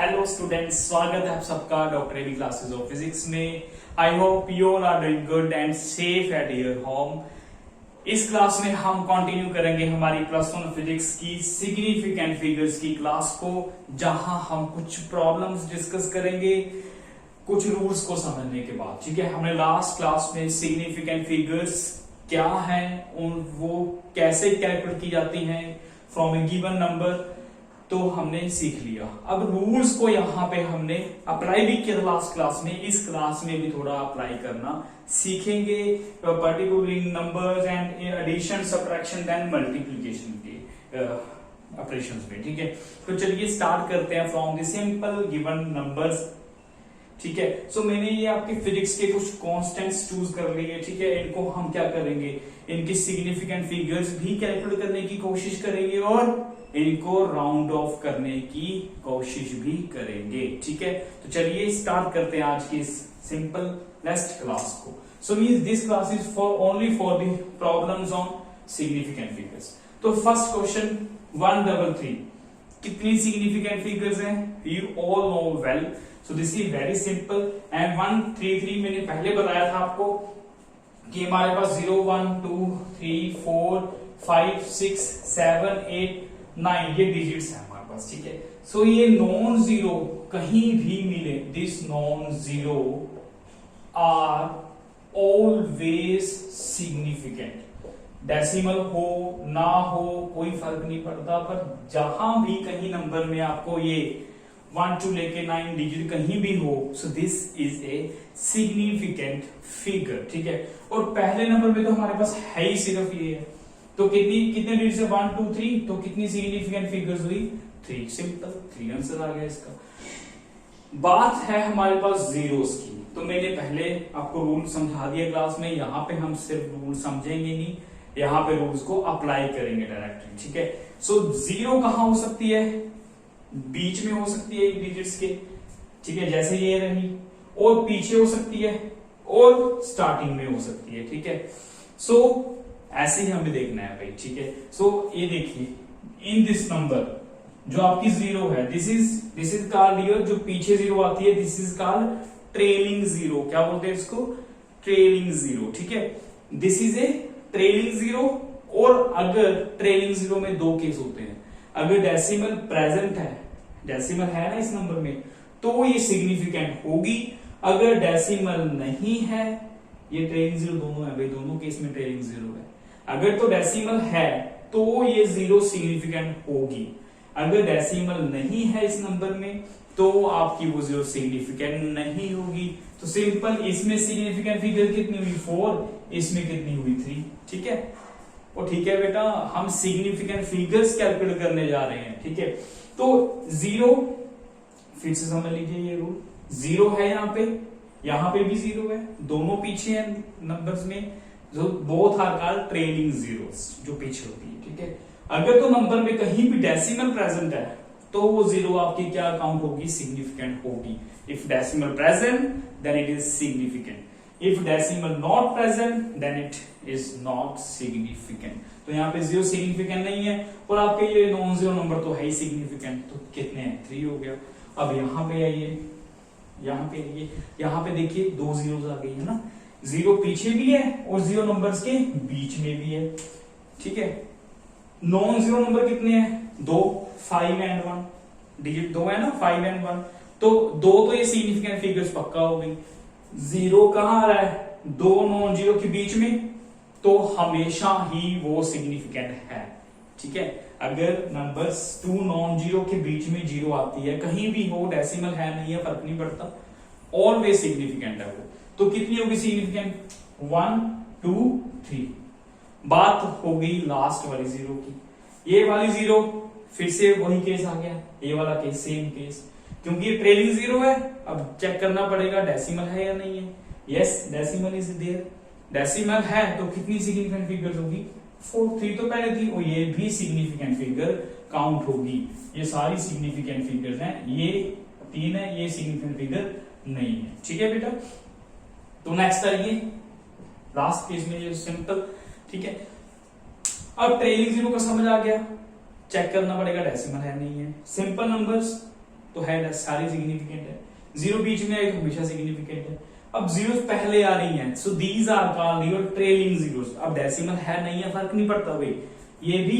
Hello students, स्वागत है आप सबका doctor AB classes of physics में। I hope you all are doing good and safe at your home. इस class में हम कंटिन्यू करेंगे हमारी प्लस वन फिजिक्स की सिग्निफिकेंट फिगर्स की क्लास को, जहां हम कुछ प्रॉब्लम्स डिस्कस करेंगे कुछ रूल्स को समझने के बाद। ठीक है, हमने लास्ट क्लास में सिग्निफिकेंट फिगर्स क्या है और वो कैसे कैलकुलेट की जाती हैं फ्रॉम ए गिवन नंबर, तो हमने सीख लिया। अब रूल्स को यहाँ पे हमने अप्लाई भी किया लास्ट क्लास में, इस क्लास में भी थोड़ा अप्लाई करना सीखेंगे, particularly numbers and addition, subtraction then multiplication के ऑपरेशंस में। ठीक है, तो चलिए स्टार्ट करते हैं from the simple given numbers. ठीक है, सो मैंने ये आपके फिजिक्स के कुछ कांस्टेंट्स चूज कर लिए। ठीक है, इनको हम क्या करेंगे, इनकी सिग्निफिकेंट फिगर्स भी कैलकुलेट करने की कोशिश करेंगे और इनको राउंड ऑफ करने की कोशिश भी करेंगे। ठीक है, तो चलिए स्टार्ट करते हैं आज की इस सिंपल नेक्स्ट क्लास को। सो means this class is for only for the problems on significant figures. तो फर्स्ट क्वेश्चन 133, कितनी सिग्निफिकेंट फिगर्स हैं? You all know well, so this is very simple. And 133 मैंने पहले बताया था आपको कि हमारे पास 0 1 2 3 4 5 6 7 8 9 ये डिजिट्स है हमारे पास। ठीक है, सो ये नॉन जीरो कहीं भी मिले, this non zero are always significant. Decimal हो ना हो कोई फर्क नहीं पड़ता, पर जहां भी कहीं नंबर में आपको ये 1 to लेके 9 डिजिट कहीं भी हो, सो this is a significant figure. ठीक है, और पहले नंबर में तो हमारे पास है ही सिर्फ ये है, तो कितने डिजिट से 1 2 3, तो कितनी सिग्निफिकेंट फिगर्स हुई? 3। सिंपल, 3 आंसर आ गया इसका। बात है हमारे पास जीरोस की, तो मैंने पहले आपको रूल समझा दिया क्लास में, यहाँ पे हम सिर्फ रूल समझेंगे नहीं, यहाँ पे रूल्स को अप्लाई करेंगे डायरेक्टली। ठीक है, सो जीरो कहां हो सकती है? बीच में हो सकती है एक डिजिट्स के। ठीक है, जैसे ये रही, और पीछे हो सकती है, और स्टार्टिंग में हो सकती है। ठीक है, सो ऐसे ही हमें देखना है भाई। ठीक है, सो ये देखिए, इन दिस नंबर जो आपकी जीरो है, दिस इज कॉल्ड हियर, जो पीछे जीरो आती है this is called trailing zero. क्या बोलते हैं इसको? Trailing zero. ठीक है, this is a trailing zero. और अगर ट्रेलिंग जीरो में दो केस होते हैं, अगर डेसिमल प्रेजेंट है, डेसिमल है ना इस नंबर में, तो ये सिग्निफिकेंट होगी। अगर डेसिमल नहीं है, ये ट्रेलिंग जीरो दोनों है भाई, दोनों केस में ट्रेलिंग जीरो है। अगर तो डेसिमल है तो ये जीरो सिग्निफिकेंट होगी, अगर डेसिमल नहीं है इस नंबर में तो आपकी वो जीरो सिग्निफिकेंट नहीं होगी। तो सिंपल, इसमें सिग्निफिकेंट फिगर कितनी हुई? 4, इसमें कितनी हुई? 3। ठीक है, और ठीक है बेटा, हम सिग्निफिकेंट फिगर्स कैलकुलेट करने जा रहे हैं। ठीक है, तो जीरो, फिर से समझ लीजिए ये रूल, जीरो है यहाँ पे भी जीरो है, दोनों पीछे हैं नंबर्स में, जो both are called trailing zeros, जो पीछे होती है। ठीक है, अगर तो नंबर में कहीं भी डेसिमल प्रेजेंट है तो वो जीरो आपकी क्या काउंट होगी? सिग्निफिकेंट होगी। If decimal present then it is significant, if decimal not present then it is not significant. तो यहाँ पे जीरो सिग्निफिकेंट नहीं है, और आपके ये नॉन जीरो नंबर तो है ही सिग्निफिकेंट, तो कितने हैं? 3 हो गया। अब यहाँ पे आइए, यहाँ पे देखिए दो जीरोस आ गई है ना, जीरो पीछे भी है और जीरो नंबर्स के बीच में भी है। ठीक है, नॉन जीरो नंबर कितने हैं? 2, 5 एंड 1, डिजिट 2 है ना, 5 एंड 1, तो 2 तो ये सिग्निफिकेंट फिगर्स पक्का हो गई। जीरो कहां आ रहा है? 2 नॉन जीरो के बीच में, तो हमेशा ही वो सिग्निफिकेंट है। ठीक है, अगर नंबर्स 2 नॉन जीरो के बीच में जीरो आती है, कहीं भी हो, डेसिमल है नहीं है फर्क नहीं पड़ता, ऑलवेज सिग्निफिकेंट है वो। तो कितनी होगी सिग्निफिकेंट? 1 2 3। बात हो गई लास्ट वाली जीरो की। ये वाली जीरो फिर से वही केस आ गया, ये वाला केस सेम केस, क्योंकि ये ट्रेलिंग जीरो है। अब चेक करना पड़ेगा डेसिमल है या नहीं है। Yes, decimal is there, decimal है तो कितनी सिग्निफिकेंट फिगर्स होगी? 4। 3 तो पहले थी, और ये भी सिग्निफिकेंट फिगर काउंट होगी। ये सारी सिग्निफिकेंट फिगर्स हैं, ये 3 है, ये सिग्निफिकेंट फिगर नहीं है। ठीक है बेटा, तो नेक्स्ट आइए, लास्ट केस में ये सिंपल। ठीक है, अब ट्रेलिंग जीरो का समझ आ गया, चेक करना पड़ेगा डेसिमल है नहीं है। सिंपल नंबर्स तो है सारी सिग्निफिकेंट है, 0 बीच में आए तो हमेशा सिग्निफिकेंट है। अब जीरोस पहले आ रही हैं, so these are called your trailing zeros. अब डेसिमल है नहीं है, फर्क नहीं पड़ता भाई, ये भी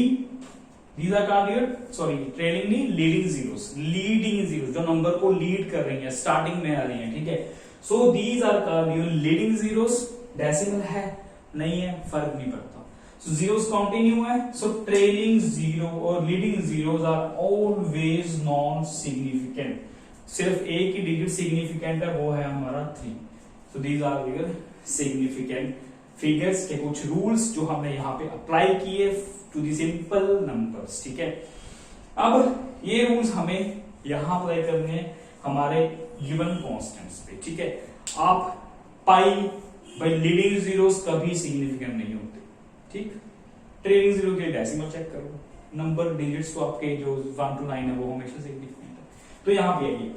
these are called your, sorry trailing नहीं, लीडिंग जीरोस, लीडिंग जीरोस जो नंबर को लीड कर रही हैं, स्टार्टिंग में आ रही हैं, ठीक है। So these are called your leading zeros. Decimal है नहीं है, फर्क नहीं पड़ता। So zeros continue है, so trailing zero और leading zeros are always non-significant. सिर्फ एक ही डिजिट सिग्निफिकेंट है, वो है हमारा 3. So these are your significant figures के कुछ रूल्स जो हमने यहाँ पे अप्लाई किए टू दी सिंपल नंबर्स, ठीक है। अब ये रूल्स हमें यहाँ अप्लाई करने हैं हमारे गिवन कॉन्स्टेंट्स पे, ठीक है। आप पाई बाई लीडिंग जीरोस कभी सिग्निफिकेंट नहीं होते, ठीक। ट्रेलिंग जीरो के डेसिमल चेक करो, नंबर डिजिट्स तो आपके जो 1 to 9 है वो हमेशा सिग्निफिकेंट है। तो यहाँ पे आइए,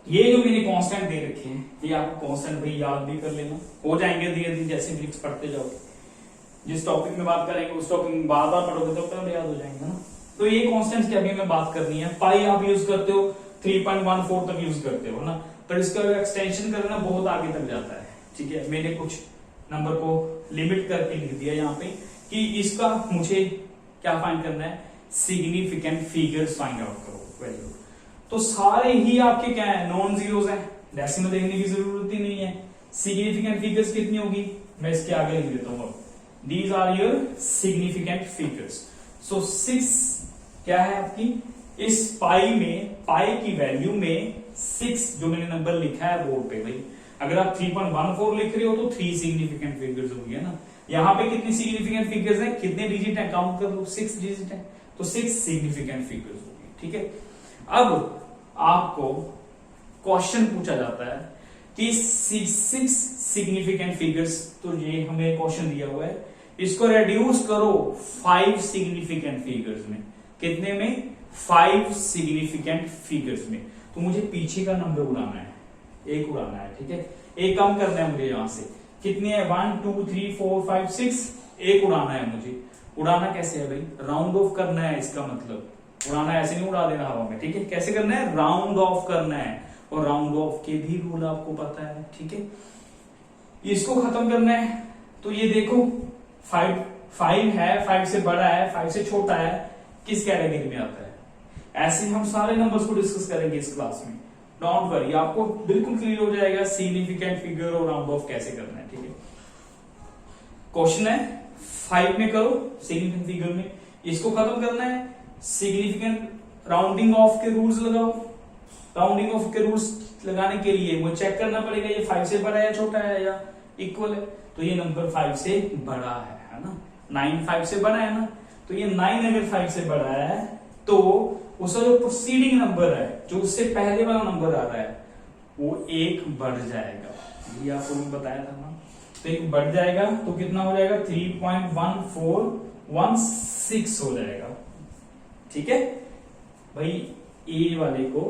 ये जो मैंने कांस्टेंट दे रखे हैं, ये आपको कांस्टेंट भाई याद भी कर लेना, हो जाएंगे धीरे धीरे जैसे फिजिक्स पढ़ते जाओगे। जिस टॉपिक में बात करेंगे उस टॉपिक में बार बार पढ़ोगे तो पहले याद हो जाएंगे ना। तो ये कांस्टेंट्स की अभी हमें बात करनी है। पाई आप यूज करते हो, 3.14 तक यूज करते हो ना, पर इसका एक्सटेंशन करना बहुत आगे तक जाता है, ठीक है। मैंने कुछ नंबर को लिमिट करके लिख दिया यहाँ पे कि इसका मुझे क्या फाइंड करना है, सिग्निफिकेंट फिगर्स फाइंड आउट करो, वेरी गुड। तो सारे ही आपके क्या है, नॉन जीरोस है, डेसिमल देखने की जरूरत ही नहीं है। सिग्निफिकेंट फिगर्स कितनी होगी, मैं इसके आगे लिख देता हूं। These are your significant figures. So 6 क्या है आपकी, इस पाई में, पाई की वैल्यू में 6 जो मैंने नंबर लिखा है बोर्ड पे भाई, अगर आप 3.14 लिख रहे हो तो 3 सिग्निफिकेंट फिगर्स होंगे, है ना। यहाँ पे कितनी सिग्निफिकेंट फिगर्स हैं, कितने डिजिट हैं, काउंट कर लो, 6 डिजिट है, तो 6 सिग्निफिकेंट फिगर्स होंगे, ठीक है। अब आपको क्वेश्चन पूछा जाता है कि 6 सिग्निफिकेंट फिगर्स, तो ये हमें क्वेश्चन दिया हुआ है, इसको रेड्यूस करो 5 सिग्निफिकेंट फिगर्स में। कितने में, 5 सिग्निफिकेंट फिगर्स में। तो मुझे पीछे का नंबर उड़ाना है, एक उड़ाना है, ठीक है। एक कम करना है मुझे, यहां से कितनी है, 1 2 3 4 5 6, एक उड़ाना है मुझे। उड़ाना कैसे है भाई, राउंड ऑफ करना है, इसका मतलब उड़ाना ऐसे नहीं उड़ा देना हवा में, ठीक है। कैसे करना है, राउंड ऑफ करना है, और राउंड ऑफ के भी रूल आपको पता है, ठीक है। इसको खत्म करना है, तो ये देखो 5 है, 5 से बड़ा है, 5 से छोटा है, किस कैटेगरी में आता है। ऐसे हम सारे नंबर्स को डिस्कस करेंगे इस क्लास में, डोंट वरी, आपको बिल्कुल क्लियर हो जाएगा सिग्निफिकेंट फिगर और राउंड ऑफ कैसे करना है, ठीक है। क्वेश्चन है 5 में करो सिग्निफिकेंट फिगर में, इसको खत्म करना है, सिग्निफिकेंट राउंडिंग ऑफ के रूल्स लगाओ। राउंडिंग ऑफ के रूल्स लगाने के लिए मुझे चेक करना पड़ेगा ये 5 से बड़ा है या छोटा है या इक्वल है। तो ये नंबर 5 से बड़ा है ना, 9 5 से बड़ा है ना, तो ये 9 अगर 5 से बड़ा है तो उसका जो प्रोसीडिंग नंबर है, जो उससे पहले वाला नंबर आ रहा है, वो 1 बढ़ जाएगा। ये आपको भी बताया था ना, तो 1 बढ़ जाएगा तो कितना हो जाएगा, 3.1416 हो जाएगा, ठीक है भाई। ए वाले को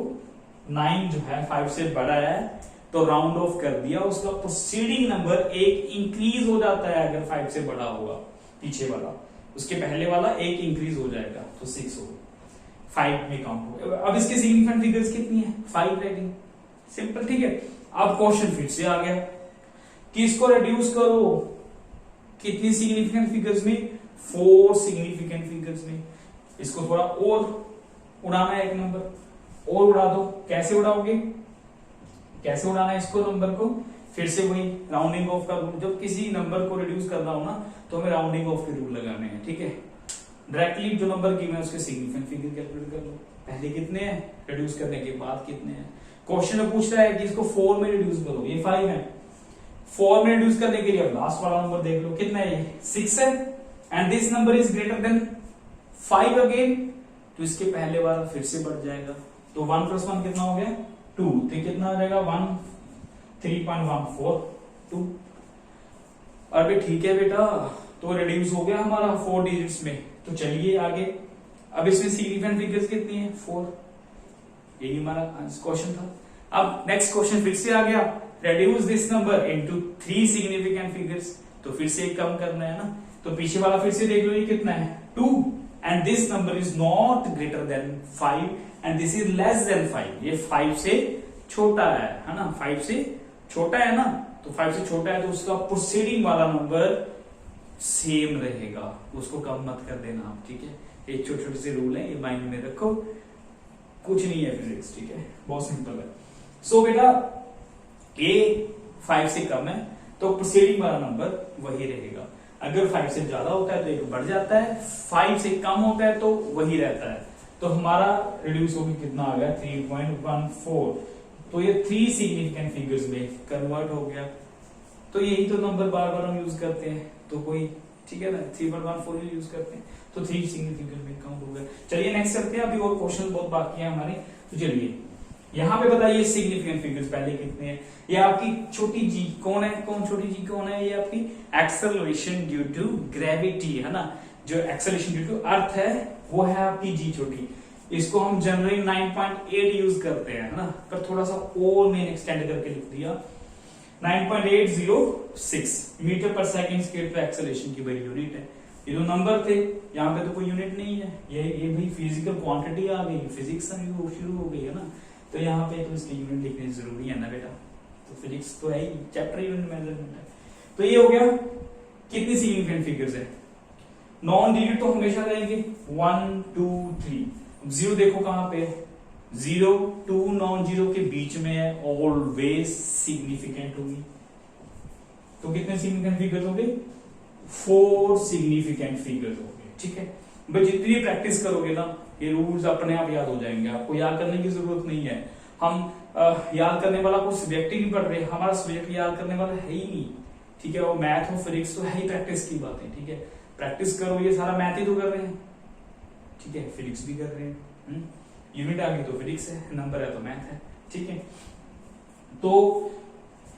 9 जो है 5 से बड़ा है तो राउंड ऑफ कर दिया, उसका प्रोसीडिंग नंबर 1 इंक्रीज हो जाता है अगर 5 से बड़ा होगा, पीछे वाला, उसके पहले वाला 1 इंक्रीज हो जाएगा तो 6 होगा, 5 में काउंट होगा। अब इसके सिग्निफिकेंट फिगर्स कितनी है, 5 रहेगी, सिंपल, ठीक है। अब क्वेश्चन फिर से आ गया कि इसको रिड्यूस करो कितनी सिग्निफिकेंट फिगर्स में, 4 सिग्निफिकेंट फिगर्स में। इसको थोड़ा और उड़ाना है, एक नंबर और उड़ा दो। कैसे उड़ाओगे, कैसे उड़ाना है इसको, नंबर को फिर से वही राउंडिंग ऑफ का रूल, जब किसी नंबर को रिड्यूस करना हो ना तो हमें राउंडिंग ऑफ के रूल लगाने हैं, ठीक है। डायरेक्टली जो नंबर की मैं उसके सिग्निफिकेंट फिगर कैलकुलेट कर लो, पहले कितने हैं, रिड्यूस करने के बाद कितने हैं। क्वेश्चन में पूछ रहा है कि इसको 4 में रिड्यूस करो, ये 5 है, 4 में रिड्यूस करने के लिए लास्ट वाला नंबर देख लो कितना है, 6 है, and this number is greater than 5 again, तो इसके पहले वाला फिर से बढ़ जाएगा, तो 1 + 1 कितना हो गया, 2, तो कितना हो जाएगा 3.142। अरे ठीक है बेटा, तो रिड्यूस हो गया हमारा 4 डिजिट्स में, तो चलिए आगे। अब इसमें सिग्निफिकेंट फिगर्स कितनी है, 4, यही हमारा क्वेश्चन था। अब नेक्स्ट क्वेश्चन फिर से आ गया, reduce this number into 3 significant figures, तो फिर से एक कम करना है ना, तो पीछे वाला फिर से देख लो ये कितना है, 2, and this number is not greater than 5 and this is less than 5। ये 5 से छोटा है ना, 5 से छोटा है ना, तो 5 से छोटा है तो उसका प्रोसीडिंग वाला नंबर सेम रहेगा, उसको कम मत कर देना आप, ठीक है। ये छोटे छोटे से रूल है, ये माइंड में रखो, कुछ नहीं है फिजिक्स, ठीक है, बहुत सिंपल है। सो बेटा ये 5 से कम है तो प्रोसीडिंग वाला नंबर वही रहेगा। अगर 5 से ज्यादा होता है तो एक बढ़ जाता है, 5 से कम होता है तो वही रहता है। तो हमारा रिड्यूस होगी कितना आ गया 3.14, तो ये 3 सिग्निफिकेंट फिगर्स में कन्वर्ट हो गया। तो यही तो नंबर बार बार हम यूज करते हैं, तो कोई ठीक है ना, 3.14 यूज करते हैं, तो 3 सिग्निफिकेंट में काउंट हो गया। चलिए नेक्स्ट करते हैं, अभी और क्वेश्चन बहुत बाकी है हमारे। तो चलिए यहाँ पे बताइए सिग्निफिकेंट फिगर्स पहले कितने हैं। ये आपकी छोटी जी कौन है, छोटी जी कौन है, ये आपकी एक्सेलरेशन ड्यू टू ग्रेविटी है ना, जो एक्सेलरेशन ड्यू टू अर्थ है वो है आपकी जी छोटी। इसको हम जनरली 9.8 यूज करते हैं ना, पर थोड़ा सा और मैंने एक्सटेंड करके लिख दिया 9.806 मीटर पर सेकंड स्क्वायर पे एक्सेलरेशन की वही यूनिट है। ये जो नंबर थे यहाँ पे तो कोई यूनिट नहीं है, ये भाई फिजिकल क्वांटिटी आ गई, फिजिक्स शुरू हो गई है ना, तो यहाँ पे तो इसकी यूनिट लिखनी जरूरी है ना बेटा, तो फिजिक्स तो है ही, चैप्टर यूनिट मेजरमेंट है। तो ये हो गया कितनी सिग्निफिकेंट फिगर्स है। नॉन डिजिट तो हमेशा रहेंगे 1 2 3। जीरो देखो कहां पे, 0 2 नॉन जीरो के बीच में है, ऑलवेज सिग्निफिकेंट होगी। तो कितने सिग्निफिकेंट फिगर्स होंगे, 4 सिग्निफिकेंट फिगर्स होंगे, ठीक है। भाई जितनी प्रैक्टिस करोगे ना ये रूल्स अपने आप याद हो जाएंगे, आपको याद करने की जरूरत नहीं है। हम याद करने वाला कोई सब्जेक्ट ही नहीं पढ़ रहे, हमारा सब्जेक्ट याद करने वाला है ही नहीं, ठीक है। वो मैथ हो फिजिक्स तो है ही प्रैक्टिस की बातें, ठीक है। प्रैक्टिस करो, ये सारा मैथ ही तो कर रहे हैं, ठीक है, फिजिक्स भी कर रहे हैं। यूनिट आ गई तो फिजिक्स है, नंबर है तो मैथ है, ठीक है। तो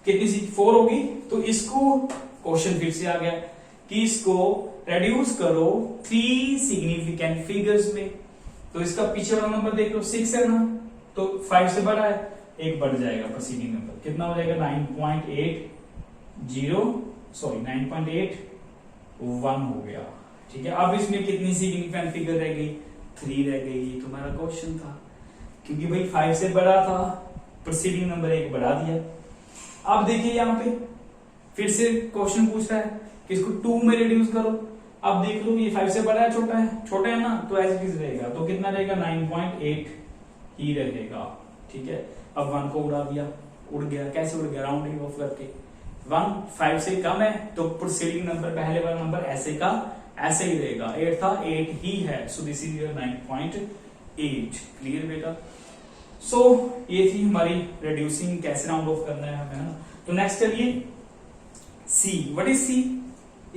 कितनी सी 4 होगी, तो इसको क्वेश्चन फिर से आ गया कि इसको रेड्यूस करो 3 सिग्निफिकेंट फिगर्स में। तो इसका पीछे वाला नंबर देख लो 6 है ना, तो 5 से बड़ा है, एक बढ़ जाएगा प्रोसीडिंग नंबर, कितना हो जाएगा 9.81 हो गया, ठीक है। अब इसमें कितनी सिग्निफिकेंट फिगर रह गई, 3 रह गई। ये तुम्हारा क्वेश्चन था, क्योंकि भाई 5 से बड़ा था, प्रोसीडिंग नंबर एक बढ़ा दिया। अब देखिए यहाँ पे फिर से क्वेश्चन पूछ रहा है कि इसको 2 में रिड्यूस करो। अब देख लो ये 5 से बड़ा है छोटा है, छोटा है ना, तो एज इट इज रहेगा, तो कितना रहेगा 9.8 ही रहेगा, ठीक है। अब 1 को उड़ा दिया, उड़ गया, कैसे उड़ गया, राउंडिंग ऑफ करके। 1 5 से कम है तो प्रोसीडिंग नंबर पहले वाला नंबर ऐसे का ऐसे ही रहेगा, 8 था 8 ही है, सो दिस इज योर 9.8। क्लियर बेटा। सो ये थी हमारी रिड्यूसिंग, कैसे राउंड ऑफ करना है हमें ना। तो नेक्स्ट चलिए सी, व्हाट इज सी,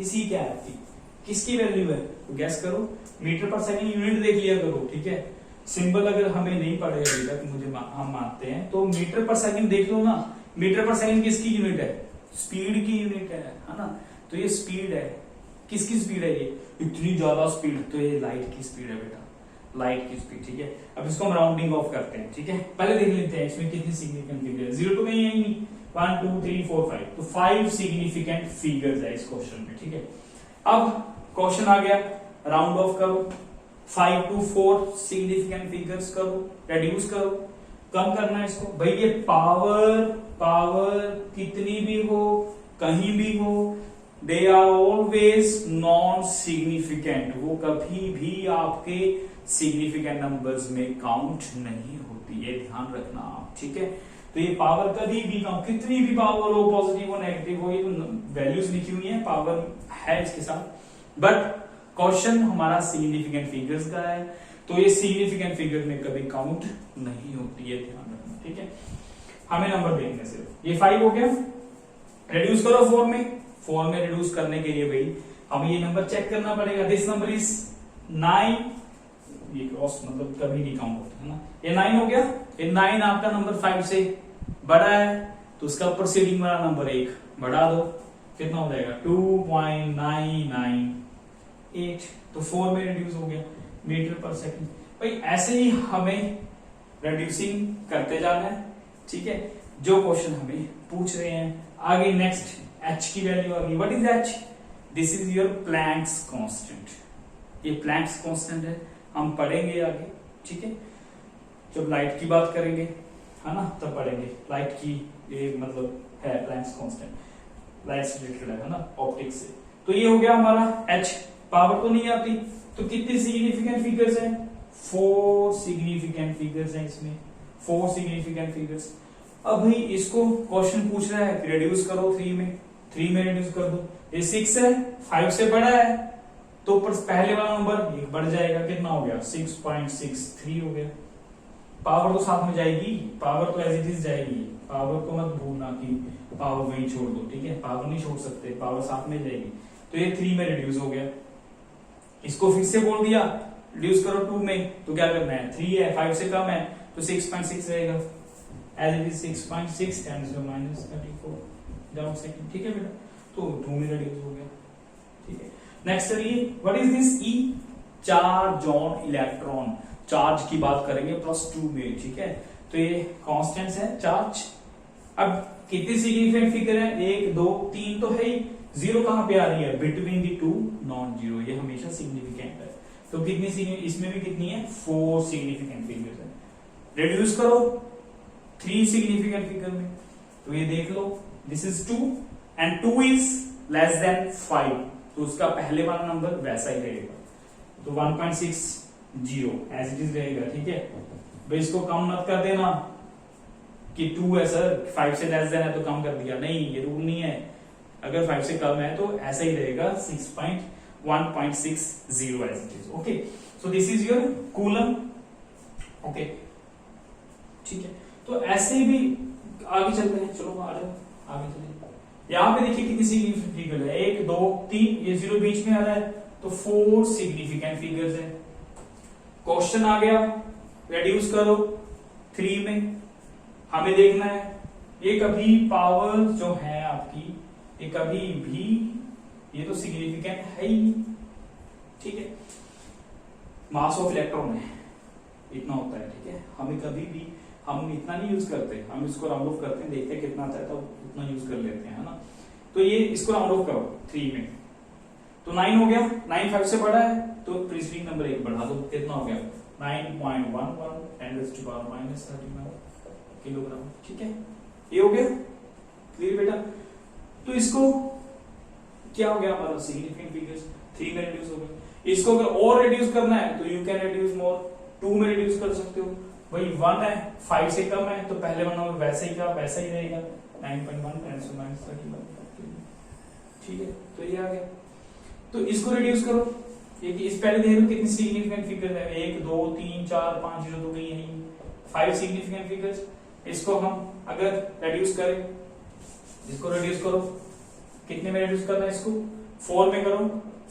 सी क्या है आपकी, किसकी वैल्यू है, तो गैस करो। मीटर पर सेकंड यूनिट देख लिया करो, ठीक है। सिंबल अगर हमें नहीं पढ़े अभी तक, हम मानते हैं, तो मीटर पर सेकंड देख लो ना। मीटर पर सेकंड किसकी यूनिट है, स्पीड की यूनिट है ना। तो ये स्पीड है, किसकी स्पीड है, ये इतनी ज्यादा स्पीड, तो ये लाइट की स्पीड है बेटा, लाइट की स्पीड, ठीक है। अब इसको हम राउंडिंग ऑफ करते हैं, ठीक है। पहले देख लेते हैं इसमें कितनी सिग्निफिकेंट फिगर है, 0 तो कहीं है ही नहीं, 1 2 3 4 5, तो 5 सिग्निफिकेंट फिगर्स है इस क्वेश्चन में, ठीक है। अब क्वेश्चन आ गया, राउंड ऑफ करो, 5 to 4 सिग्निफिकेंट फिगर्स करो, रेड्यूस करो, कम करना है इसको। भाई ये पावर कितनी भी हो, कहीं भी हो, they are always non significant, वो कभी भी आपके सिग्निफिकेंट नंबर्स में काउंट नहीं होती है, ध्यान रखना आप, ठीक है। तो ये पावर कभी भी काउंट, कितनी भी पावर हो, पॉजिटिव हो नेगेटिव हो, ये तो वैल्यूज लिखी हुई है, पावर है इसके साथ, बट क्वेश्चन हमारा सिग्निफिकेंट फिगर्स का है, तो ये सिग्निफिकेंट फिगर में कभी काउंट नहीं होती है, ध्यान रखना, ठीक है। हमें नंबर देखने से, ये 5 हो गया, रिड्यूस करो 4 में। 4 में रिड्यूस करने के लिए भाई हमें ये नंबर चेक करना पड़ेगा, दिस नंबर इज 9, ये क्रॉस मतलब कभी नहीं काउंट होता है ना। ये 9 हो गया, ये 9 आपका नंबर 5 से बड़ा है, तो उसका प्रोसीडिंग वाला नंबर 1 बढ़ा दो, कितना हो जाएगा 2.998, तो 4 में रिड्यूस हो गया मीटर पर सेकंड। भाई ऐसे ही हमें रिड्यूसिंग करते जाना है, ठीक है, जो क्वेश्चन हमें पूछ रहे हैं। आगे नेक्स्ट एच की वैल्यू आ गई, what is H, this is your Planck's constant, ये प्लैंक्स कांस्टेंट है, हम पढ़ेंगे आगे, ठीक है, जब लाइट की बात करेंगे, है ना, तब पढ़ेंगे लाइट की, ये मतलब है प्लैंक्स कांस्टेंट, लाइट से रिलेटेड है ना, ऑप्टिक्स से। तो ये हो गया हमारा h, पावर तो नहीं आती, तो कितनी सिग्निफिकेंट फिगर्स हैं, 4 सिग्निफिकेंट फिगर्स हैं इसमें, 4 सिग्निफिकेंट फिगर्स। अब भाई इसको क्वेश्चन पूछ रहा है रिड्यूस करो 3 में, 3 में रिड्यूस कर दो, ये 6 है, 5 से बड़ा है, तो पहले वाला नंबर एक बढ़ जाएगा, कितना हो गया 6.63 हो गया। पावर तो साथ में जाएगी, पावर तो एज इट इज जाएगी, पावर को मत भूलना कि पावर वहीं छोड़ दो, ठीक है, पावर नहीं छोड़ सकते, पावर साथ में जाएगी। तो ये 3 में रिड्यूस हो गया, इसको फिर से बोल दिया रिड्यूस करो 2 में, तो क्या करना है, 3 है, 5 से कम है, तो 6.6 रहेगा, as it is 6.6 10 to -34 down second, ठीक है बेटा, तो 2 में रिड्यूस हो गया, ठीक है। नेक्स्ट करिए, what is this E, charge on electron, charge की बात करेंगे +2 में, ठीक है, तो ये कांस्टेंट्स है चार्ज। अब कितनी सिग्निफिकेंट फिगर है, 1 2 3 तो है ही, जीरो कहां पे आ रही है, बिटवीन दी 2 नॉन जीरो, ये हमेशा सिग्निफिकेंट है, तो कितनी इसमें भी कितनी है, 4 सिग्निफिकेंट फिगर्स है। रिड्यूस करो 3 सिग्निफिकेंट फिगर में, तो ये देख लो, this is 2 and 2 is less than 5, तो उसका पहले वाला नंबर वैसा ही रहेगा, तो 1.60 एज इट इज रहेगा, ठीक है भाई। इसको कम मत कर देना कि 2 है सर, 5 से लेस देन है तो कम कर दिया, नहीं, ये रूल नहीं है, अगर 5 से कम है तो ऐसा ही रहेगा 1.60 as it is, okay. So this is your coulomb, okay, ठीक है। तो ऐसे ही भी आगे चलते हैं, चलो आ जाओ आगे चलिए। यहां पे देखिए कितनी सिग्निफिकेंट फिगर है, 1 2 3, ये जीरो बीच में आ रहा है, तो 4 सिग्निफिकेंट फिगर्स है। क्वेश्चन आ गया रिड्यूस करो 3 में, हमें देखना है ये कभी पावर जो है आपकी, ये कभी भी, ये तो सिग्निफिकेंट है ही, ठीक है, मास ऑफ इलेक्ट्रॉन है इतना होता है, ठीक है, हमें कभी भी, हम इतना नहीं यूज करते, हम इसको राउंड ऑफ करते हैं, देखते हैं कितना आता है तो उतना यूज कर लेते हैं, है ना। तो ये इसको राउंड ऑफ करो 3 में, तो 9 हो गया, 9 5 से बड़ा है, तो प्रीसीडिंग नंबर 1 बढ़ा दो, कितना हो गया 9.11 10⁻³ किलोग्राम, ठीक है, ये हो गया क्लियर बेटा। तो इसको क्या हो गया हमारा सिग्निफिकेंट फिगर्स 3 में रिड्यूस हो गया। इसको अगर और रिड्यूस करना है तो यू कैन रिड्यूस मोर, 2 में रिड्यूस कर सकते हो, वही 1 है, 5 से कम है, तो पहले वाला नंबर वैसा ही का वैसा ही रहेगा, 9.1 10⁻³1, ठीक है, तो ये आ गया। तो इसको रिड्यूस करो, ये कि इस पहले देख लो कितनी सिग्निफिकेंट फिगर है, 1 2 3 4 5 जीरो तो गई है, 5 सिग्निफिकेंट फिगर्स। इसको हम अगर रिड्यूस करें, इसको रिड्यूस करो, कितने में रिड्यूस करना है इसको, 4 में करो,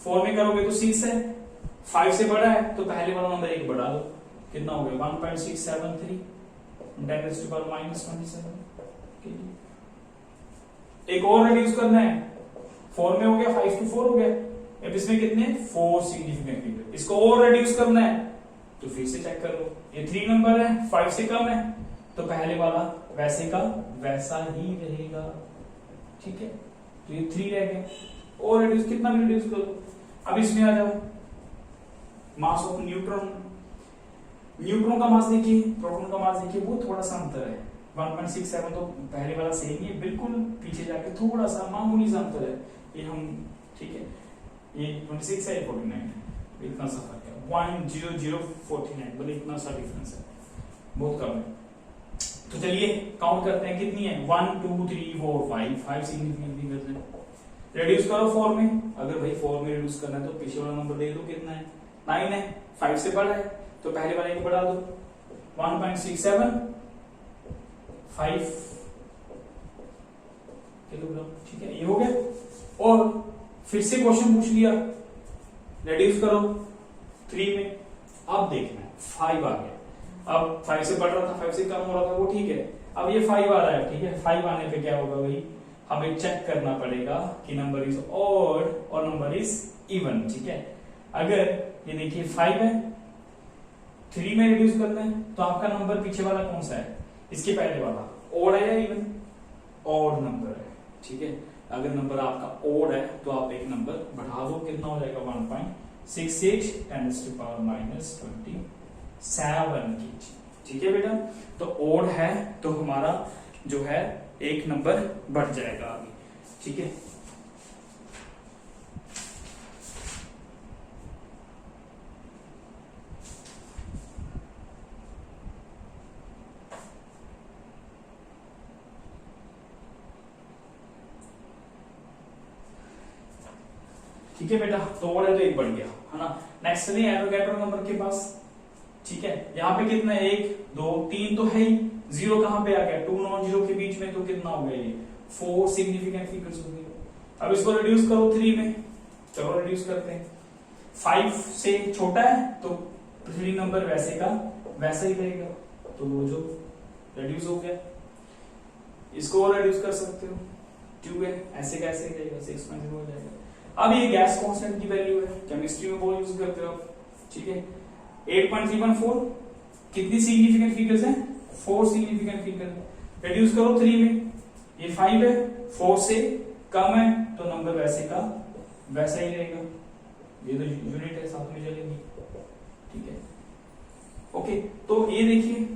4 में करोगे तो 6 है, 5 से बड़ा है तो पहले वाला नंबर 1 बढ़ा दो, कितना हो गया 1.673 10⁻⁻27। एक और रिड्यूस करना है, 4 में हो गया, 5 to 4 हो गया, अब इसमें कितने 4 सिग्निफिकेंट फिगर। इसको और रिड्यूस करना है तो फिर से चेक कर लो, ये 3 नंबर है, 5 से कम है, तो पहले वाला वैसे का वैसा ही रहेगा, ठीक है, तो ये 3 रह गया, और रिड्यूस कितना भी रिड्यूस करो। अब इसमें आ जाओ, मास ऑफ न्यूट्रॉन, न्यूट्रॉन का मास देखिए, प्रोटॉन का मास देखिए, वो थोड़ा सा अंतर है, 1.67 तो पहले वाला सेम ही, बिल्कुल पीछे जाके थोड़ा सा मामूली सा अंतर है, ये हम, ठीक है, ये 26 है, 49 है, इतना सा फर्क है, 1.0049, बोले इतना सा डिफरेंस है, बहुत कम है। तो चलिए काउंट करते हैं, कितनी है 1 2 3 4 5 सिग्निफिकेंट फिगर्स हैं। रिड्यूस करो 4 में, अगर भाई 4 में रिड्यूस करना है तो पीछे वाला नंबर देख लो कितना है, 9 है, 5 से बड़ा है, तो पहले वाले को बढ़ा दो, 1.67 5 किलोग्राम, ठीक है, ये हो गया। और फिर से क्वेश्चन पूछ लिया, रिड्यूस करो 3 में, अब देखना है 5 आ गया, अब 5 से बढ़ रहा था, 5 से कम हो रहा था, वो ठीक है, अब ये 5 आ रहा है, ठीक है, 5 आने पे क्या होगा भाई, हमें चेक करना पड़ेगा कि नंबर इज ऑड और नंबर इज इवन, ठीक है। अगर ये देखिए 5 है, 3 में रिड्यूस करना है, तो आपका नंबर पीछे वाला कौन सा है, इसके पहले वाला ऑड है या इवन, ऑड नंबर है, ठीक है। अगर नंबर आपका ऑड है तो आप एक नंबर बढ़ा दो, कितना हो जाएगा 66 10⁻⁻27 kg। ठीक है बेटा, तो ओड है तो हमारा जो है एक नंबर बढ़ जाएगा आगे। ठीक है, ठीक है बेटा, तो ओड है तो एक बढ़ गया है ना। नेक्स्ट चलिए एवोगैड्रो नंबर के पास। ठीक है, यहाँ पे कितना है, 1 2 3 तो है ही, जीरो कहां पे आ गया, 2 नॉन जीरो के बीच में, तो कितना हो गया ये 4 सिग्निफिकेंट फिगर्स हो गए। अब इसको रिड्यूस करो 3 में, चलो रिड्यूस करते हैं। 5 से छोटा है तो प्रीसीडिंग नंबर वैसे का वैसा ही रहेगा, तो वो जो रिड्यूस हो गया, इसको और रिड्यूस कर सकते हो, 2 है ऐसे कैसे रहेगा, 6.0 हो जाएगा। अब ये गैस कांस्टेंट की वैल्यू है, केमिस्ट्री में वो यूज करते हो। ठीक है, 8.314 कितनी सिग्निफिकेंट फिगर्स हैं, 4 सिग्निफिकेंट फिगर। रिड्यूस करो 3 में, ये 5 है, 4 से कम है तो नंबर वैसे का वैसा ही रहेगा, ये तो यूनिट है साथ में चलेगी। ठीक है, ओके, तो ये देखिए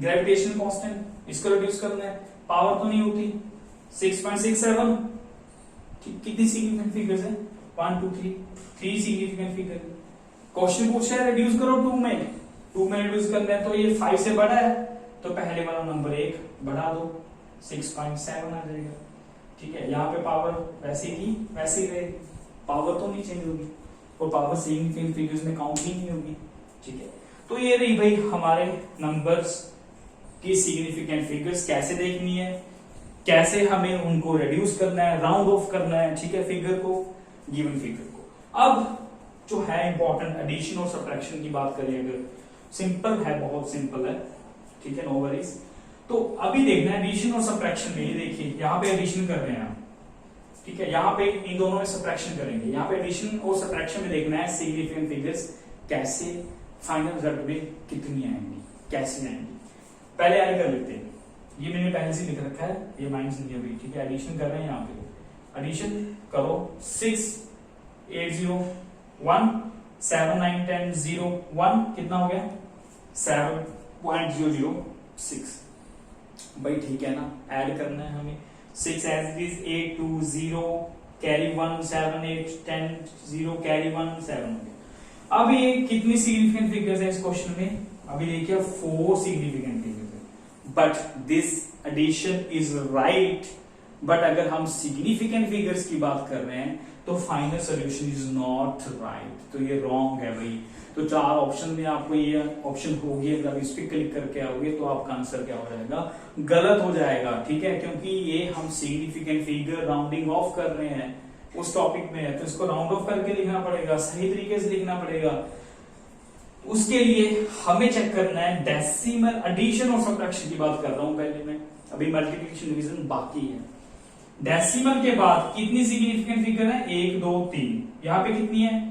ग्रेविटेशनल कांस्टेंट, इसको रिड्यूस करना है, पावर तो नहीं होती, 6.67 कितनी सिग्निफिकेंट फिगर्स है, 1 2 3 सिग्निफिकेंट फिगर। क्वेश्चन पूछा है रिड्यूस करो 2 में रिड्यूस करना है, तो ये 5 से बड़ा है तो पहले वाला नंबर 1 बढ़ा दो, 6.7 आ जाएगा। ठीक है, यहाँ पे पावर वैसे की वैसे ही रहेगी, पावर तो नहीं चेंज होगी, और पावर सिग्निफिकेंट फिगर्स में काउंट ही नहीं होगी। ठीक है, तो ये रही भाई हमारे नंबर्स की सिग्निफिकेंट फिगर्स, कैसे देखनी है, कैसे हमें उनको रिड्यूस करना है, राउंड ऑफ करना है। ठीक है, फिगर को, गिवन फिगर को। अब जो है इंपॉर्टेंट एडिशन और सब्ट्रैक्शन की बात करें, अगर सिंपल है, बहुत सिंपल है। ठीक है, नो वरीज। तो अभी देखना है एडिशन और सब्ट्रैक्शन में, ये देखिए यहाँ पे एडिशन कर रहे हैं हम। ठीक है, यहाँ पे इन दोनों में सब्ट्रैक्शन करेंगे, यहाँ पे एडिशन और सब्ट्रैक्शन में देखना है सिग्निफिकेंट फिगर्स कैसे फाइनल रिजल्ट में कितनी आएंगी, कैसे आएंगी। पहले ऐड कर लेते हैं, ये मैंने पहले से लिख रखा है, ये माइनस नहीं अभी। ठीक है, एडिशन कर रहे हैं, यहाँ पे एडिशन करो, 6 8 0 1 7 9 10 0 1 कितना हो गया, 7.006। भाई ठीक है ना, ऐड करना है हमें, 6 as it is 8 2 0 carry 1 7 8 10 0 carry 1 7 हो गया। अब ये कितनी सिग्निफिकेंट फिगर्स है इस क्वेश्चन में, अभी देखिए 4 सिग्निफिकेंट फिगर्स है, but this addition is right. But अगर हम सिग्निफिकेंट फिगर्स की बात कर रहे हैं तो final solution is not right, तो ये रॉन्ग है भाई। तो 4 ऑप्शन में आपको ये ऑप्शन होगी, अगर आप इस पे क्लिक करके आओगे तो आपका आंसर क्या हो जाएगा, गलत हो जाएगा। ठीक है, क्योंकि ये हम सिग्निफिकेंट फिगर राउंडिंग ऑफ कर रहे हैं उस टॉपिक में है, तो इसको राउंड ऑफ करके लिखना पड़ेगा, सही तरीके से लिखना पड़ेगा। उसके लिए हमें चेक करना है डेसिमल, एडिशन और सब्ट्रैक्शन की बात कर रहा हूं पहले मैं, अभी मल्टीप्लिकेशन डिवीजन बाकी है। डेसिमल के बाद कितनी सिग्निफिकेंट फिगर है, 1 2 3, यहाँ पे कितनी है,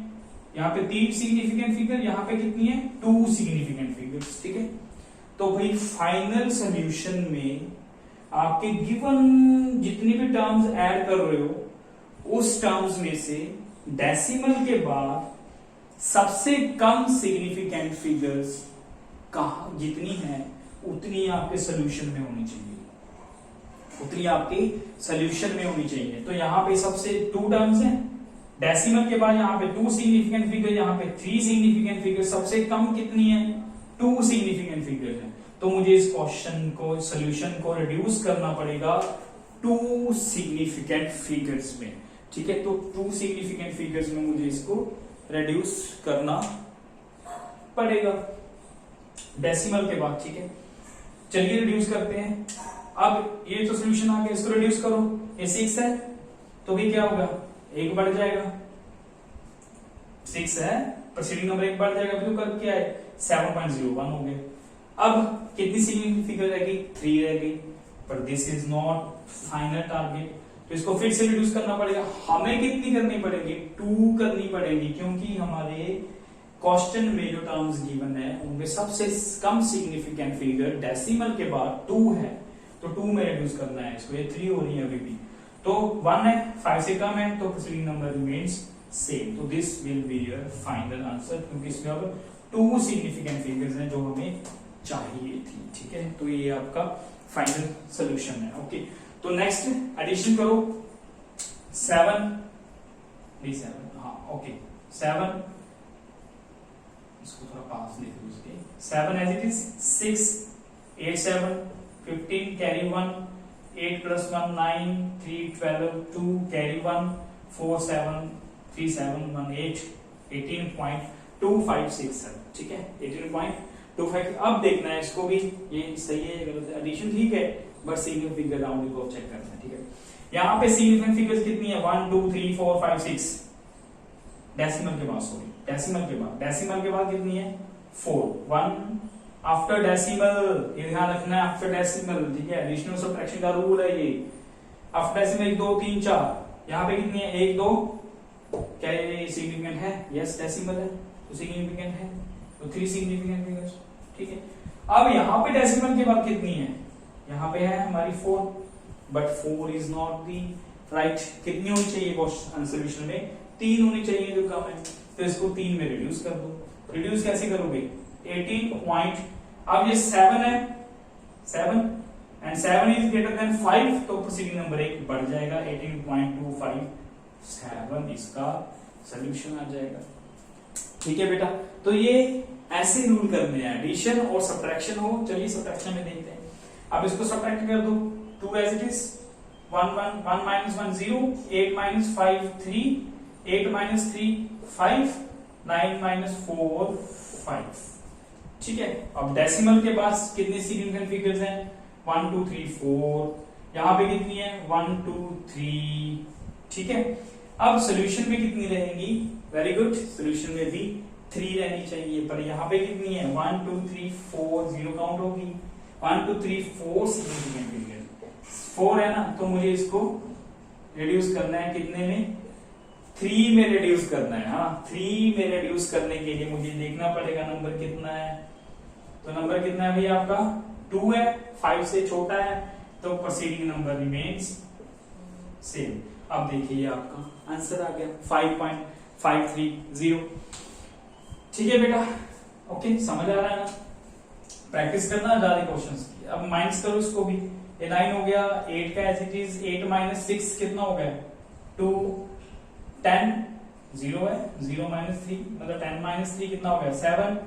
यहाँ पे 3 सिग्निफिकेंट फिगर, यहाँ पे कितनी है 2 सिग्निफिकेंट फिगर्स। ठीक है, तो भाई फाइनल सोल्यूशन में आपके गिवन जितनी भी टर्म्स ऐड कर रहे हो उस टर्म्स में से डेसिमल के बाद सबसे कम सिग्निफिकेंट फिगर्स कहां जितनी है उतनी आपके सोल्यूशन में होनी चाहिए, उतनी आपके सोल्यूशन में होनी चाहिए। तो यहाँ पे सबसे 2 टर्म्स हैं, डेसिमल के बाद यहाँ पे 2 सिग्निफिकेंट फिगर, यहाँ पे 3 सिग्निफिकेंट फिगर, सबसे कम कितनी है 2 सिग्निफिकेंट फिगर है। तो मुझे इस क्वेश्चन को, सोल्यूशन को रिड्यूस करना पड़ेगा 2 सिग्निफिकेंट फिगर्स में। ठीक है, तो 2 सिग्निफिकेंट फिगर्स में मुझे इसको रिड्यूस करना पड़ेगा डेसिमल के बाद। ठीक है, चलिए रिड्यूस करते हैं। अब ये तो सोल्यूशन आ गया, इसको रिड्यूस करो, ये 6 है तो भी क्या होगा, 1 बढ़ जाएगा, 6 है प्रीसीडिंग नंबर 1 बढ़ जाएगा, तो कर क्या है 7.01 हो गया। अब कितनी सिग्निफिकेंट फिगर रहेगी, 3 रहेगी, पर this is not final target, तो इसको फिर से रिड्यूस करना पड़ेगा। हमें कितनी करनी पड़ेगी, 2 करनी पड़ेगी, क्योंकि हमारे क्वेश्चन में जो टर्म्स गिवन है उनमें सबसे कम सिग्निफिकेंट फिगर डेसिमल के बाद 2 है, तो 2 में रिड्यूस करना है इसको, ये 3 हो रही है अभी भी, तो 1 है, 5 से कम है, तो प्रीसीडिंग नंबर रिमेन्स सेम। तो this will be your final answer, क्योंकि इसमें अब 2 सिग्निफिकेंट फिगर्स हैं जो हमें चाहिए थी। ठीक है, तो ये आपका फाइनल सोल्यूशन है। ओके, तो नेक्स्ट एडिशन करो 7, हाँ ओके 7, इसको थोड़ा पास लिख दो इसके, 7 as it is 6, 8 7 15 carry 1, 8 + 1 9, 3 12 2 carry 1, 4 7 3 7 1 8, 18.2567। ठीक है, 18.25। अब देखना है इसको भी, ये सही है गलत है, एडिशन ठीक है बट सिग्निफिकेंट फिगर राउंडिंग को चेक करना है। ठीक है, यहाँ पे सिग्निफिकेंट फिगर्स कितनी है 1 2 3 4 5 6, डेसिमल के बाद, सॉरी डेसिमल के बाद कितनी है 4, 1 आफ्टर डेसिमल, ये ध्यान रखना है आफ्टर डेसिमल। ठीक है, एडिशन और सब्ट्रैक्शन का रूल है ये। आफ्टर डेसिमल 1 2 3 4, यहाँ पे कितनी है 1 2, क्या ये सिग्निफिकेंट है? यस डेसिमल है तो सिग्निफिकेंट है, तो 3 सिग्निफिकेंट फिगर्स। ठीक है, अब यहाँ पे डेसिमल के बाद कितनी है, यहाँ पे है हमारी 4, but 4 is not the right. कितनी होनी चाहिए क्वेश्चन सोल्यूशन में? 3 होनी चाहिए जो कम है, तो इसको 3 में रिड्यूस कर दो। रिड्यूस कैसे करोगे? 18 पॉइंट, अब ये 7 है 7 एंड 7 इज ग्रेटर देन 5, तो प्रोसीडिंग नंबर 1 बढ़ जाएगा 18.257, इसका सोल्यूशन आ जाएगा। ठीक है बेटा, तो ये ऐसे रूल करने हैं, एडिशन और सब्ट्रैक्शन हो। चलिए सब्ट्रैक्शन में देखते हैं। अब इसको सब्ट्रैक्ट कर दो, 2 एज इट इज 1 1 1 - 1 0, 8 - 5 3, 8 - 3 5, 9 - 4 5। ठीक है, अब डेसिमल के पास कितने सिग्निफिकेंट फिगर्स हैं 1 2 3 4, यहां पे कितनी है 1 2 3। ठीक है, अब सॉल्यूशन में कितनी रहेंगी? वेरी गुड, सॉल्यूशन में भी 3 रहनी चाहिए, पर यहाँ पे कितनी है 1 2 3 4, 0 काउंट होगी। 1 2 3 4 सिग्निफिकेंट फिगर 4 है ना, तो मुझे इसको रिड्यूस करना है कितने में? 3 में रिड्यूस करना है। हाँ, 3 में रिड्यूस करने के लिए मुझे देखना पड़ेगा नंबर कितना है। तो नंबर कितना है भैया आपका 2 है, 5 से छोटा है, तो प्रोसीडिंग नंबर रिमेन्स सेम। अब देखिए आपका आंसर आ गया 5.530। ठीक है बेटा, ओके समझ आ रहा है ना? प्रैक्टिस करना ज्यादा क्वेश्चंस की। अब माइनस करो इसको भी, ये 9 हो गया, 8 का एज इट इज 8 - 6 कितना हो गया 2, 10 0 है, 0 - 3 मतलब 10 - 3 कितना हो गया 7,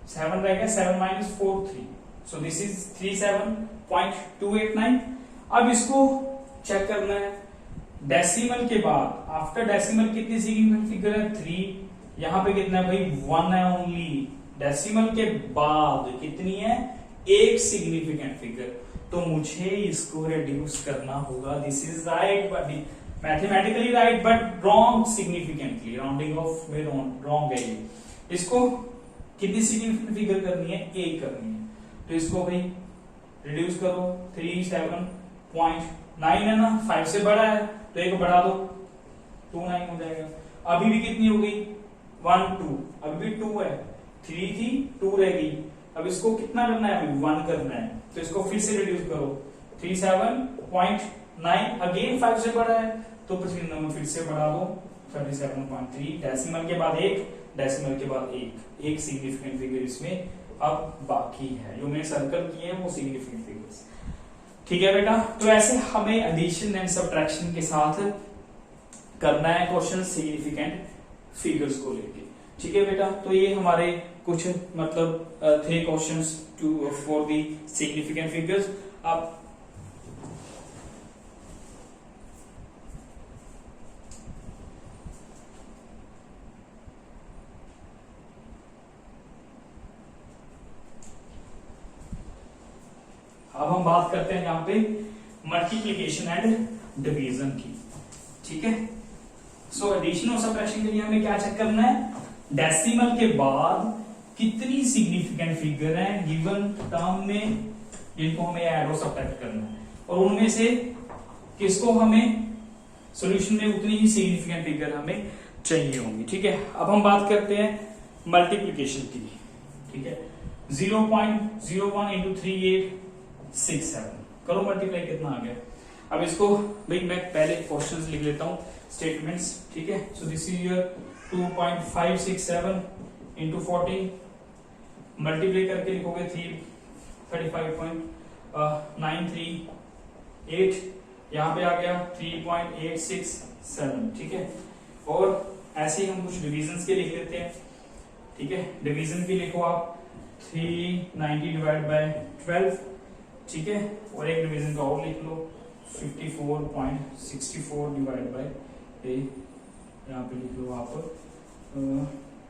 7 रह गया, 7 - 4 3, सो दिस इज 37.289। अब इसको चेक करना है डेसिमल के बाद, आफ्टर डेसिमल कितनी सिग्निफिकेंट फिगर है 3, यहां पे कितना है भाई 1 है ओनली। डेसिमल के बाद कितनी है? 1 सिग्निफिकेंट फिगर, तो मुझे इसको रिड्यूस करना होगा। This is right but mathematically right but wrong significantly, rounding off में रॉन्ग है ये। इसको कितनी सिग्निफिकेंट फिगर करनी है? 1 करनी है, तो इसको भाई रिड्यूस करो 37.9 है ना, 5 से बड़ा है तो 1 बढ़ा दो 29 हो जाएगा। अभी भी कितनी हो गई 1 2, अभी भी 2 है, 3 थी 2 रह गई। अब इसको कितना करना है? अभी 1 करना है, तो इसको फिर से रिड्यूस करो 37.9, अगेन 5 से बड़ा है तो प्रोसीडिंग नंबर फिर से बढ़ा दो 37.3। डेसिमल के बाद 1, डेसिमल के बाद 1 सिग्निफिकेंट फिगर इसमें अब बाकी है, जो मैंने सर्कल किए हैं वो सिग्निफिकेंट फिगर्स। ठीक है बेटा, तो ऐसे हमें एडिशन एंड सब्ट्रैक्शन के साथ करना है क्वेश्चन सिग्निफिकेंट फिगर्स को लेके। ठीक है बेटा, तो ये हमारे कुछ मतलब थे questions to for the significant figures. अब हम बात करते हैं यहाँ पे मल्टीप्लिकेशन एंड डिवीजन की। ठीक है, सो एडिशन और सब्ट्रैक्शन के लिए हमें क्या चेक करना है? डेसिमल के बाद कितनी सिग्निफिकेंट फिगर है गिवन टर्म में, जिनको हमें ऐड और सब्ट्रैक्ट करना है, और उनमें से किसको हमें सॉल्यूशन में उतनी ही सिग्निफिकेंट फिगर हमें चाहिए होंगी। ठीक है, अब हम बात करते हैं मल्टीप्लिकेशन की। ठीक है, 0.01 × 3867 करो मल्टीप्लाई, कितना आ गया? अब इसको भाई मैं पहले क्वेश्चंस लिख लेता हूँ, स्टेटमेंट्स, ठीक है। सो this is your 2.567 into 40, multiply करके लिखोगे 35.938, यहाँ पे आ गया 3.867, ठीक है। और ऐसे ही हम कुछ डिविजन्स के लिख लेते हैं, ठीक है। डिवीजन की लिखो आप 390 डिवाइड बाय 12, ठीक है। और एक डिवीजन का और लिख लो 54.64 डिवाइड बाय, यहाँ पे लिख लो आप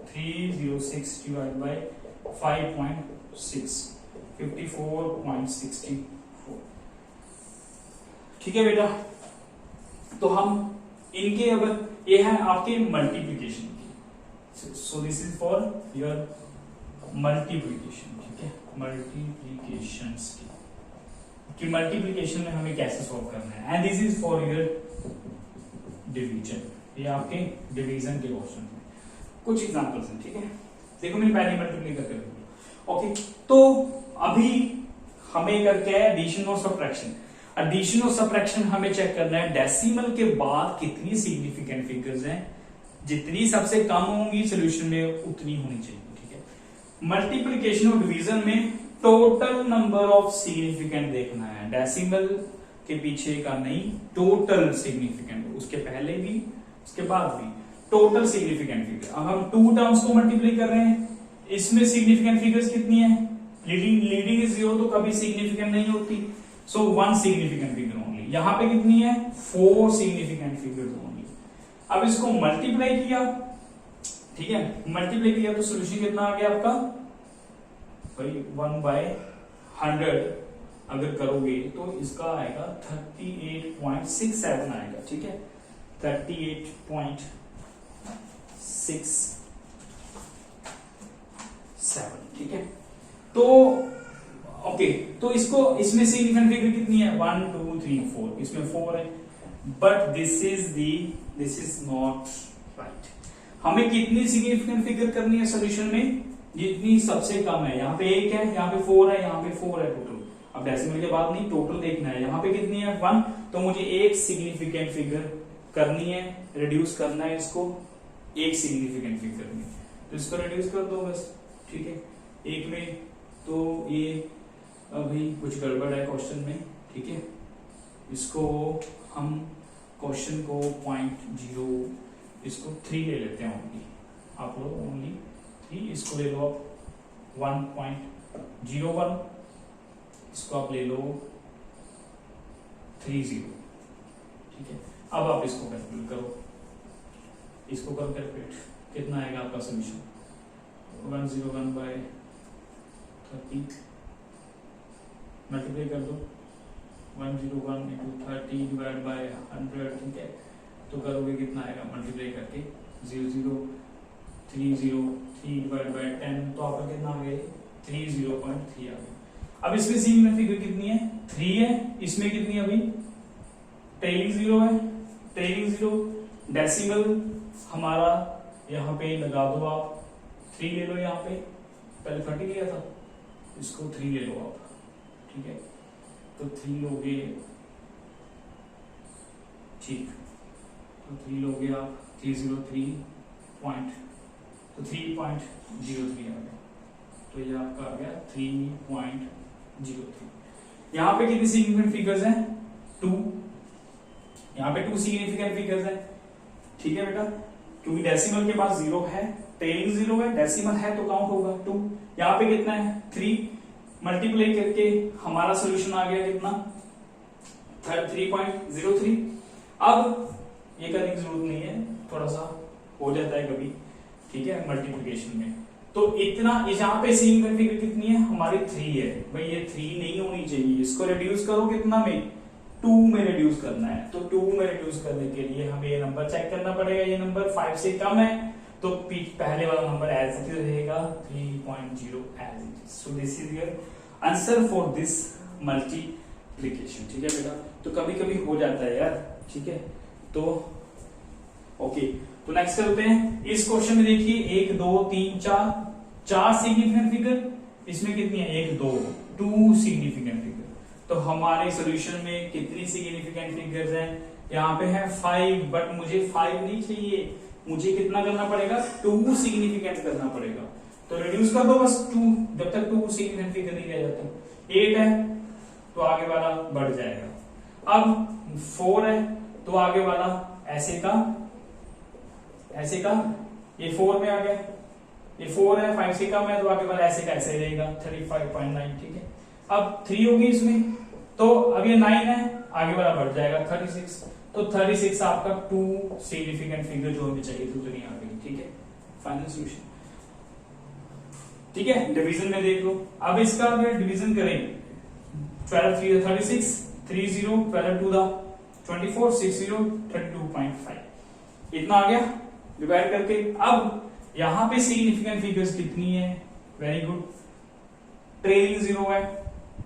306 डिवाइड बाय 5.6, 54.64, ठीक है बेटा। तो हम इनके, अगर ये है आपके मल्टीप्लीकेशन की, सो this is for your multiplication, ठीक है, मल्टीप्लीकेशंस की मल्टीप्लीकेशन में हमें कैसे सॉल्व करना है, and this is for your division, ये आपके डिवीजन के क्वेश्चन में कुछ एग्जांपल्स हैं, ठीक है। देखो मैंने पहले मल्टीप्लाई करके रख दिया, ओके। तो अभी हमें करके है एडिशन और सब्ट्रैक्शन। एडिशन और सब्ट्रैक्शन हमें चेक करना है डेसिमल के बाद कितनी सिग्निफिकेंट फिगर्स हैं, जितनी सबसे कम होंगी सोल्यूशन में उतनी होनी चाहिए, ठीक है। मल्टीप्लिकेशन और डिवीजन में टोटल नंबर ऑफ सिग्निफिकेंट देखना है, डेसिमल के पीछे का नहीं, टोटल सिग्निफिकेंट, उसके पहले भी उसके बाद भी टोटल सिग्निफिकेंट फिगर। अब हम टू टर्म्स को मल्टीप्लाई कर रहे हैं, इसमें सिग्निफिकेंट फिगर्स कितनी है, लीडिंग इज 0 तो कभी सिग्निफिकेंट नहीं होती, सो 1 सिग्निफिकेंट फिगर ओनली। यहां पे कितनी है 4 सिग्निफिकेंट फिगर्स ओनली। अब इसको मल्टीप्लाई किया, ठीक है, मल्टीप्लाई किया तो सोल्यूशन कितना आ गया आपका भाई 1/100 अगर करोगे तो इसका आएगा 38.67 आएगा, ठीक है, 38.67, ठीक है। तो ओके, तो इसको, इसमें सिग्निफिकेंट फिगर कितनी है 1 2 3 4, इसमें 4 है, but this is not right. हमें कितनी सिग्निफिकेंट फिगर करनी है सोल्यूशन में, जितनी सबसे कम है। यहाँ पे 1 है, यहाँ पे 4 है, यहाँ पे 4 है टोटल। अब डेसिमल के बाद नहीं, टोटल देखना है। यहाँ पे कितनी है 1, तो मुझे एक सिग्निफिकेंट फिगर करनी है, रिड्यूस करना है इसको एक सिग्निफिकेंट फिगर में, तो इसको रिड्यूस कर दो बस, ठीक है, एक में। तो ये अभी कुछ गड़बड़ है क्वेश्चन में, ठीक है। इसको हम क्वेश्चन को 0.0, इसको 3 ले लेते हैं ओनली, आप लोग ओनली 3, इसको ले लो आप 1.01, इसको आप ले लो 30, ठीक है। अब आप इसको कैलकुलेट करो, इसको करो कैलकुलेट, कितना आएगा आपका सोल्यूशन 101/30, मल्टीप्लाई कर दो 101 into 30 डिवाइड बाय 100, ठीक है। तो करोगे कितना आएगा मल्टीप्लाई करके 00303 डिवाइड बाय 10, तो आपका कितना आ गया 30.3 आ गया। अब इसमें सिग्निफिकेंट फिगर कितनी है 3 है, इसमें कितनी है अभी ट्रेलिंग 0 है, ट्रेलिंग 0। डेसिमल हमारा यहाँ पे लगा दो आप, 3 ले लो, यहाँ पे पहले 30 लिया था, इसको 3 ले लो आप, ठीक है। तो 3 लोगे, ठीक, तो 3 लोगे आप 303 पॉइंट, तो 3.03 आ गया, तो ये आपका आ गया 3.03। यहाँ पे कितनी सिग्निफिकेंट फिगर्स हैं 2, यहाँ पे 2 सिग्निफिकेंट फिगर्स हैं, ठीक है बेटा, क्योंकि डेसिमल के पास 0 है, ट्रेलिंग 0 है, डेसिमल है तो काउंट होगा 2। यहाँ पे कितना है 3, मल्टीप्लाई करके हमारा सोल्यूशन आ गया कितना 3.03। अब ये करने की जरूरत नहीं है, थोड़ा सा हो जाता है कभी, ठीक है, मल्टीप्लिकेशन में। तो इतना, यहाँ पे सिग्निफिकेंट फिगर कितनी है हमारी 3 है, भाई ये 3 नहीं होनी चाहिए, इसको रिड्यूस करो कितना में 2 में रिड्यूस करना है। तो 2 में रिड्यूस करने के लिए हमें ये नंबर चेक करना पड़ेगा, ये नंबर 5 से कम है, तो पहले वाला नंबर एज इट इज रहेगा 3.0 as it is. So this is your answer for this multiplication, ठीक है बेटा। तो कभी कभी हो जाता है यार, ठीक है। तो ओके, तो नेक्स्ट करते हैं। इस क्वेश्चन में देखिए 1 2 3 4 सिग्निफिकेंट फिगर, इसमें कितनी है 1 2 सिग्निफिकेंट फिगर, तो हमारे सॉल्यूशन में कितनी सिग्निफिकेंट फिगर्स हैं? यहाँ पे है 5, बट मुझे 5 नहीं चाहिए, मुझे कितना करना पड़ेगा? 2 सिग्निफिकेंट करना पड़ेगा। तो रिड्यूस कर दो बस 2, जब तक 2 सिग्निफिकेंट फिगर नहीं रह जाता। 8 है तो आगे वाला बढ़ जाएगा। अब 4 है तो आगे वाला ऐसे का ये 4 में आ गया, ये 4 है, 5 से कम है तो आगे वाला ऐसे का ऐसे रहेगा 35.9। ठीक है, अब 3 होगी इसमें, तो अब ये 9 है, आगे वाला बढ़ जाएगा 36। तो 36 आपका 2 सिग्निफिकेंट फिगर जो हमें चाहिए तो नहीं आ गई। ठीक है, फाइनल सॉल्यूशन। ठीक है, डिवीजन में देख लो। अब इसका अगर डिवीजन करें 12 3 36, 30 12 2 24, 60 32.5, इतना आ गया डिवाइड करके। अब यहां पे सिग्निफिकेंट फिगर्स कितनी है? वेरी गुड, ट्रेलिंग 0 है,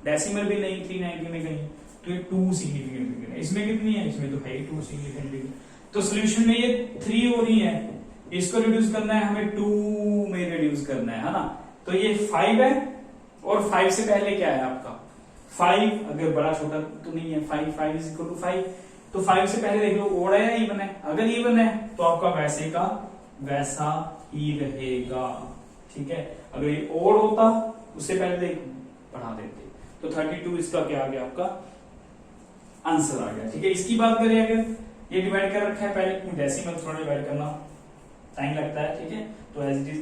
डेसिमल भी नहीं 390 में कहीं, तो ये 2 सिग्निफिकेंट फिगर है। इसमें कितनी है? इसमें तो है 2 सिग्निफिकेंट फिगर। तो सॉल्यूशन में ये 3 हो रही है, इसको रिड्यूस करना है हमें 2 में रिड्यूस करना है ना। तो ये 5 है, और 5 से पहले क्या है आपका? 5 अगर बड़ा छोटा तो नहीं है, 5 इज इक्वल टू 5, तो 5 से पहले देख लो ओड है या इवन है। अगर इवन है तो आपका वैसे का वैसा ही रहेगा। ठीक है, अगर ये ओड होता उससे पहले बढ़ा देते, तो 32 इसका क्या आ गया? आपका आंसर आ गया। ठीक है, इसकी बात करें अगर ये डिवाइड कर रखा है, पहले डेसिमल थोड़ा डिवाइड करना टाइम लगता है। ठीक है, तो एज इट इज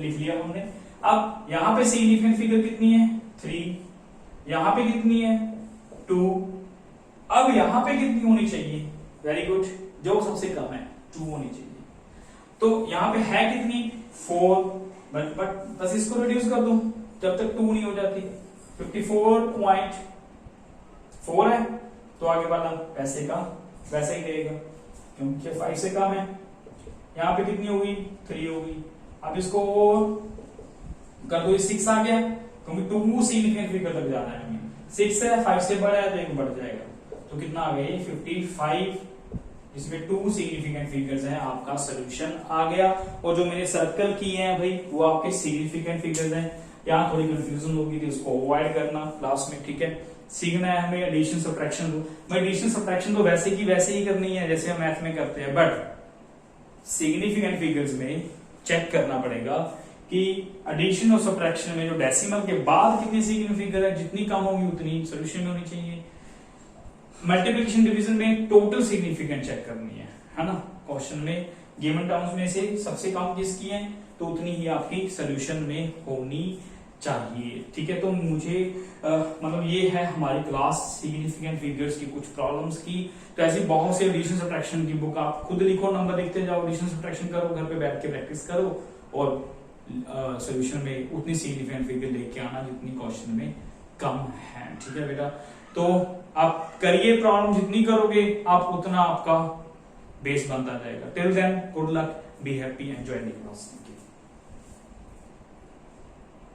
लिख लिया हमने। अब यहां पे सिग्निफिकेंट फिगर कितनी है? 3, यहां पे कितनी है? 2, अब यहां पे कितनी होनी चाहिए? वेरी गुड, जो सबसे कम है 2 होनी चाहिए। तो यहां पे है कितनी? 4, बट बस इसको रिड्यूस कर दो जब तक 2 नहीं हो जाती। 54.4 है तो आगे वाला वैसे का वैसा ही रहेगा, क्योंकि 5 से कम है। यहां पे कितनी होगी? 3 होगी। अब इसको कर दो, 6 आ गया, क्योंकि 2 सिग्निफिकेंट फिगर तक जाना है हमें। 6 है, 5 से बड़ा है तो एक बढ़ जाएगा, तो कितना आ गया? 55, इसमें 2 सिग्निफिकेंट फिगर्स हैं। आपका सोल्यूशन आ गया। और जो मैंने सर्कल किए हैं भाई, वो आपके सिग्निफिकेंट फिगर्स हैं। यहाँ थोड़ी कंफ्यूजन होगी थी, उसको अवॉइड करना क्लास में। ठीक है, सीखना है हमें एडिशन सब्ट्रैक्शन को। एडिशन सब्ट्रैक्शन तो वैसे की वैसे ही करनी है जैसे हम मैथ में करते हैं, बट सिग्निफिकेंट फिगर्स में चेक करना पड़ेगा कि एडिशन और सब्ट्रैक्शन में जो डेसिमल के बाद कितनी सिग्निफिकेंट फिगर है, जितनी कम होगी उतनी सोल्यूशन में होनी चाहिए। मल्टीप्लिकेशन डिवीजन में टोटल सिग्निफिकेंट चेक करनी है ना। क्वेश्चन में गिवन टर्म्स में से सबसे कम किसकी है, तो उतनी ही आपकी सोल्यूशन में होनी चाहिए। ठीक है, तो मुझे मतलब ये है हमारी क्लास सिग्निफिकेंट फिगर्स की कुछ प्रॉब्लम्स की। तो ऐसी बहुत सी एडिशन सब्ट्रैक्शन की बुक आप खुद लिखो, नंबर लिखते जाओ, एडिशन सब्ट्रैक्शन करो, घर पे बैठ के प्रैक्टिस करो, और सोल्यूशन में उतनी सिग्निफिकेंट फिगर लेके आना जितनी क्वेश्चन में कम है। ठीक है बेटा, तो आप करिए प्रॉब्लम, जितनी करोगे आप उतना आपका बेस बनता जाएगा। Till then good luck, be happy, enjoy the class.